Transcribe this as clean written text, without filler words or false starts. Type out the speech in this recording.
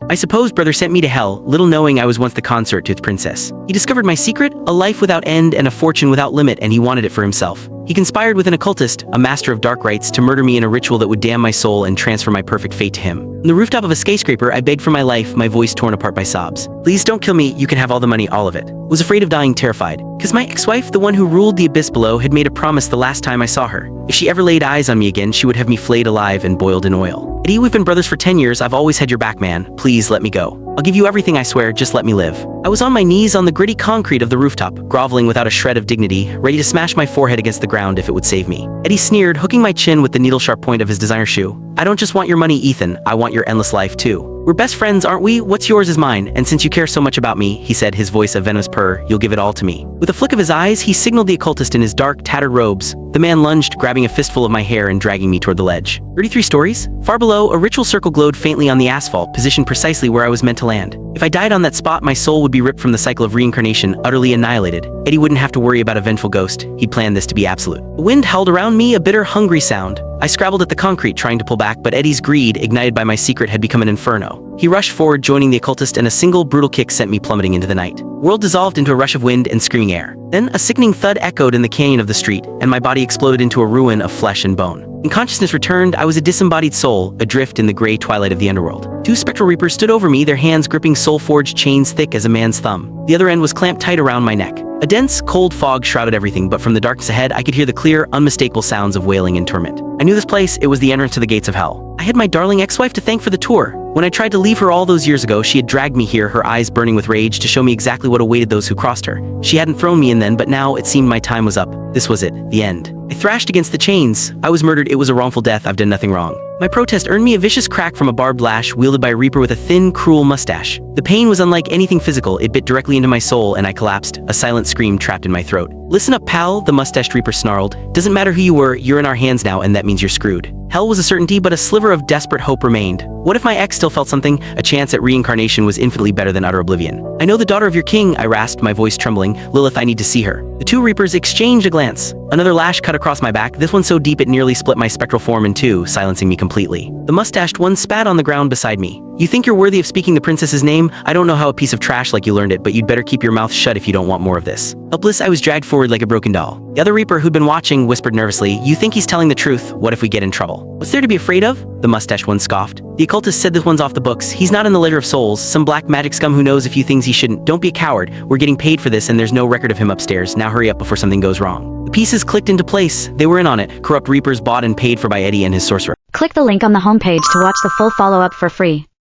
I suppose brother sent me to hell, little knowing I was once the consort to the princess. He discovered my secret, a life without end and a fortune without limit, and he wanted it for himself. He conspired with an occultist, a master of dark rites, to murder me in a ritual that would damn my soul and transfer my perfect fate to him. On the rooftop of a skyscraper, I begged for my life, my voice torn apart by sobs. Please don't kill me, you can have all the money, all of it. Was afraid of dying, terrified. Cause my ex-wife, the one who ruled the abyss below, had made a promise the last time I saw her. If she ever laid eyes on me again, she would have me flayed alive and boiled in oil. Eddie, we've been brothers for 10 years, I've always had your back, man. Please let me go. I'll give you everything, I swear, just let me live. I was on my knees on the gritty concrete of the rooftop, groveling without a shred of dignity, ready to smash my forehead against the ground if it would save me. Eddie sneered, hooking my chin with the needle-sharp point of his designer shoe. I don't just want your money, Ethan, I want your endless life too. We're best friends, aren't we? What's yours is mine, and since you care so much about me, he said, his voice a venomous purr, you'll give it all to me. With a flick of his eyes, he signaled the occultist in his dark, tattered robes. The man lunged, grabbing a fistful of my hair and dragging me toward the ledge. 33 stories? Far below, a ritual circle glowed faintly on the asphalt, positioned precisely where I was meant to land. If I died on that spot, my soul would be ripped from the cycle of reincarnation, utterly annihilated. Eddie wouldn't have to worry about a vengeful ghost. He'd planned this to be absolute. The wind howled around me, a bitter, hungry sound. I scrabbled at the concrete, trying to pull back, but Eddie's greed, ignited by my secret, had become an inferno. He rushed forward, joining the occultist, and a single brutal kick sent me plummeting into the night. World dissolved into a rush of wind and screaming air. Then a sickening thud echoed in the canyon of the street, and my body exploded into a ruin of flesh and bone. When consciousness returned, I was a disembodied soul, adrift in the gray twilight of the underworld. Two spectral reapers stood over me, their hands gripping soul-forged chains thick as a man's thumb. The other end was clamped tight around my neck. A dense, cold fog shrouded everything, but from the darkness ahead, I could hear the clear, unmistakable sounds of wailing and torment. I knew this place, it was the entrance to the gates of hell. I had my darling ex-wife to thank for the tour. When I tried to leave her all those years ago, she had dragged me here, her eyes burning with rage, to show me exactly what awaited those who crossed her. She hadn't thrown me in then, but now it seemed my time was up. This was it, the end. I thrashed against the chains. I was murdered, it was a wrongful death, I've done nothing wrong. My protest earned me a vicious crack from a barbed lash wielded by a reaper with a thin, cruel mustache. The pain was unlike anything physical, it bit directly into my soul and I collapsed, a silent scream trapped in my throat. Listen up, pal, the mustached reaper snarled. Doesn't matter who you were, you're in our hands now, and that means you're screwed. Hell was a certainty, but a sliver of desperate hope remained. What if my ex still felt something? A chance at reincarnation was infinitely better than utter oblivion. I know the daughter of your king, I rasped, my voice trembling. Lilith, I need to see her. The two reapers exchanged a glance. Another lash cut across my back, this one so deep it nearly split my spectral form in two, silencing me completely. The mustached one spat on the ground beside me. You think you're worthy of speaking the princess's name? I don't know how a piece of trash like you learned it, but you'd better keep your mouth shut if you don't want more of this. Helpless, I was dragged forward like a broken doll. The other reaper who'd been watching whispered nervously, you think he's telling the truth? What if we get in trouble? What's there to be afraid of? The mustached one scoffed. The occultist said this one's off the books. He's not in the litter of souls, some black magic scum who knows a few things he shouldn't. Don't be a coward. We're getting paid for this and there's no record of him upstairs. Now hurry up before something goes wrong. The pieces clicked into place. They were in on it. Corrupt reapers bought and paid for by Eddie and his sorcerer. Click the link on the homepage to watch the full follow-up for free.